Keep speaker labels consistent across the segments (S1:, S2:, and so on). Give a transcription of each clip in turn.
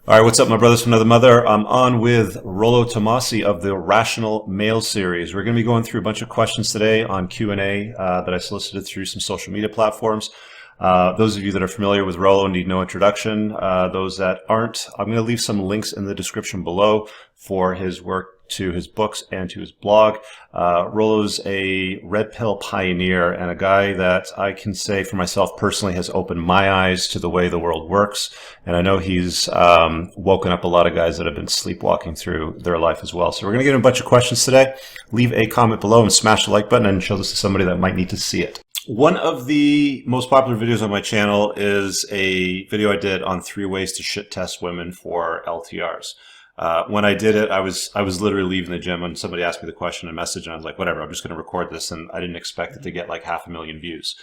S1: All right, what's up, my brothers from another mother? I'm on with Rollo Tomassi of the Rational Mail series. We're going to be going through a bunch of questions today on Q&A that I solicited through some social media platforms. Those of you that are familiar with Rollo need no introduction. Those that aren't, I'm going to leave some links in the description below for his work, to his books and to his blog. Rollo's a red pill pioneer and a guy that I can say for myself personally has opened my eyes to the way the world works. And I know he's woken up a lot of guys that have been sleepwalking through their life as well. So we're going to get a bunch of questions today. Leave a comment below and smash the like button and show this to somebody that might need to see it. One of the most popular videos on my channel is a video I did on 3 ways to shit test women for LTRs. When I did it, I was literally leaving the gym and somebody asked me the question in a message and I was like, whatever, I'm just going to record this. And I didn't expect it to get like 500,000 views.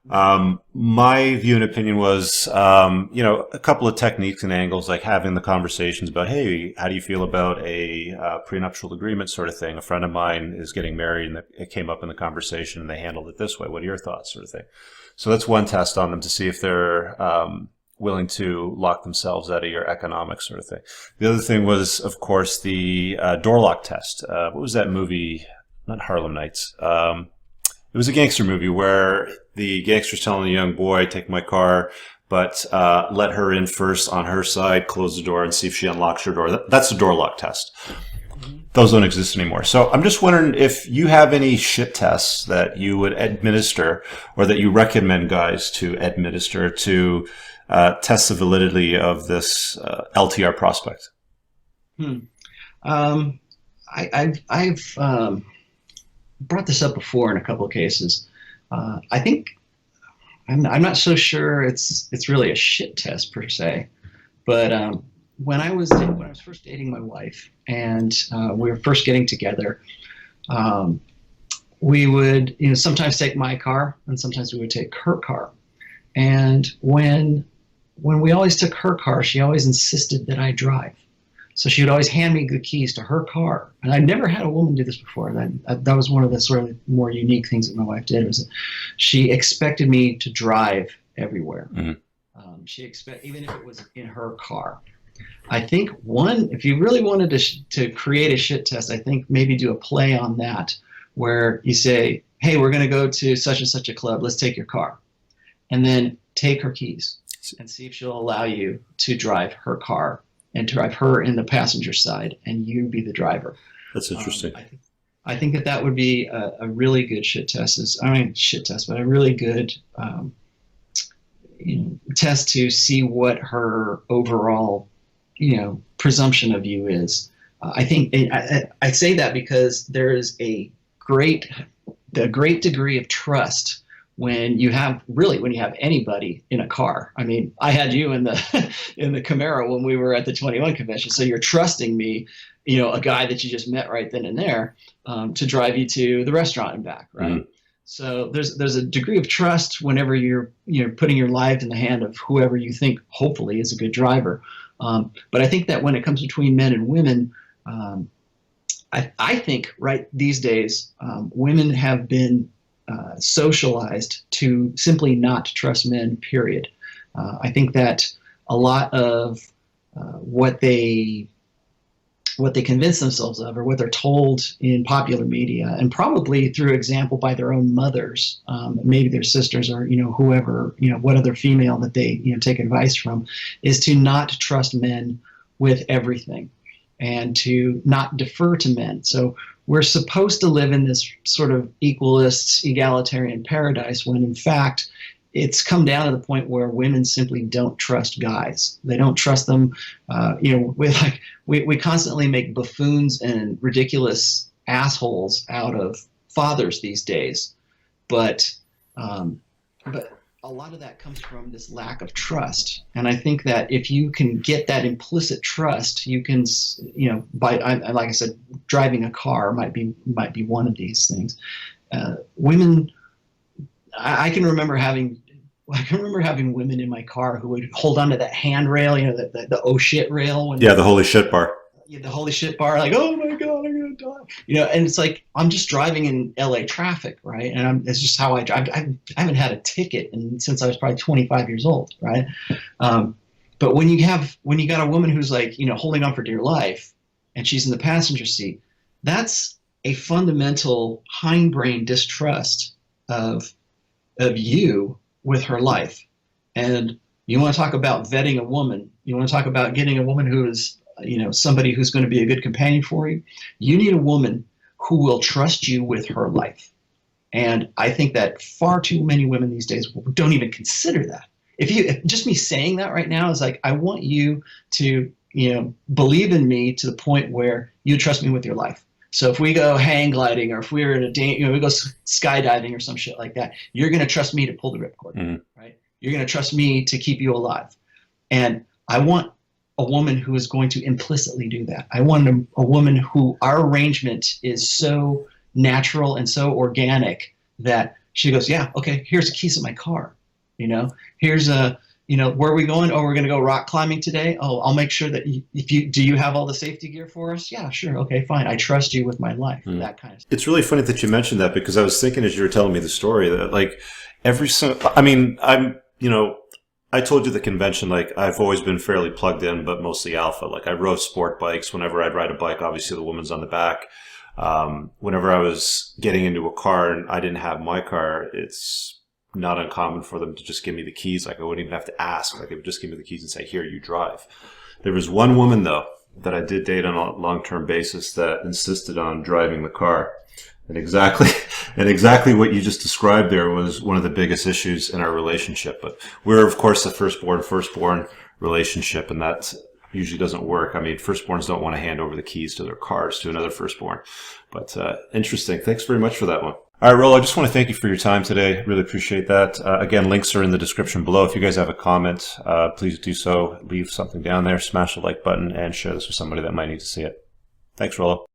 S1: My view and opinion was, a couple of techniques and angles, like having the conversations about, hey, how do you feel about a prenuptial agreement sort of thing? A friend of mine is getting married and it came up in the conversation and they handled it this way. What are your thoughts, sort of thing? So that's one test on them to see if they're willing to lock themselves out of your economics, sort of thing. The other thing was, of course, the door lock test. What was that movie? Not Harlem Nights. It was a gangster movie where the gangster's telling the young boy, take my car, but let her in first on her side, close the door, and see if she unlocks your door. That's a door lock test. Those don't exist anymore. So I'm just wondering if you have any shit tests that you would administer or that you recommend guys to administer to test the validity of this LTR prospect.
S2: I've brought this up before in a couple of cases. I think I'm not so sure it's really a shit test per se, but when I was first dating my wife and we were first getting together, we would sometimes take my car and sometimes we would take her car. And when we always took her car, she always insisted that I drive. So she would always hand me the keys to her car. And I'd never had a woman do this before. That was one of the sort of more unique things that my wife did, was that she expected me to drive everywhere. Mm-hmm. Even if it was in her car. I think if you really wanted to create a shit test, I think maybe do a play on that, where you say, hey, we're going to go to such and such a club. Let's take your car. And then take her keys and see if she'll allow you to drive her car and drive her in the passenger side and you be the driver.
S1: That's interesting.
S2: I think that would be a really good shit test. But a really good test to see what her overall, presumption of you is. I think I say that because there is a great degree of trust when you have anybody in a car. I mean, I had you in the Camaro when we were at the 21 convention, so you're trusting me, a guy that you just met right then and there, to drive you to the restaurant and back, right? Mm-hmm. So there's a degree of trust whenever you're putting your life in the hand of whoever you think hopefully is a good driver. But I think that when it comes between men and women, I think right these days women have been socialized to simply not trust men, period. I think that a lot of what they convince themselves of, or what they're told in popular media, and probably through example by their own mothers, maybe their sisters, or whoever, what other female that they take advice from, is to not trust men with everything and to not defer to men. So we're supposed to live in this sort of equalist, egalitarian paradise, when in fact it's come down to the point where women simply don't trust guys. They don't trust them. We constantly make buffoons and ridiculous assholes out of fathers these days, but a lot of that comes from this lack of trust. And I think that if you can get that implicit trust, you can, like I said, driving a car might be one of these things. Women, I can remember having women in my car who would hold onto that handrail, the oh shit rail.
S1: The holy shit bar.
S2: The holy shit bar, like, oh my God, I'm going to die. And it's like, I'm just driving in LA traffic, right? And it's just how I drive. I haven't had a ticket since I was probably 25 years old, right? But But when you got a woman who's like, holding on for dear life and she's in the passenger seat, that's a fundamental hindbrain distrust of you with her life. And you want to talk about vetting a woman, you want to talk about getting a woman who is, somebody who's going to be a good companion for you. You need a woman who will trust you with her life. And I think that far too many women these days don't even consider that. If just me saying that right now is like, I want you to, believe in me to the point where you trust me with your life. So if we go hang gliding, or if we're in we go skydiving or some shit like that, you're going to trust me to pull the ripcord, right? You're going to trust me to keep you alive. And I want a woman who is going to implicitly do that. I want a woman who our arrangement is so natural and so organic that she goes, yeah, okay, here's the keys to my car. Here's where are we going? Oh, we're going to go rock climbing today. Oh, I'll make sure that do you have all the safety gear for us? Yeah, sure. Okay, fine. I trust you with my life. That kind of stuff.
S1: It's really funny that you mentioned that, because I was thinking as you were telling me the story that like I told you the convention, like I've always been fairly plugged in, but mostly alpha. Like I rode sport bikes. Whenever I'd ride a bike, obviously the woman's on the back. Whenever I was getting into a car and I didn't have my car, it's not uncommon for them to just give me the keys. Like I wouldn't even have to ask. Like they would just give me the keys and say, here, you drive. There was one woman though that I did date on a long-term basis that insisted on driving the car. And exactly what you just described there was one of the biggest issues in our relationship. But we're of course a firstborn relationship, and that usually doesn't work. I mean, firstborns don't want to hand over the keys to their cars to another firstborn. But interesting. Thanks very much for that one. All right, Rollo, I just want to thank you for your time today. Really appreciate that. Again, links are in the description below. If you guys have a comment, please do so. Leave something down there, smash the like button, and share this with somebody that might need to see it. Thanks, Rollo.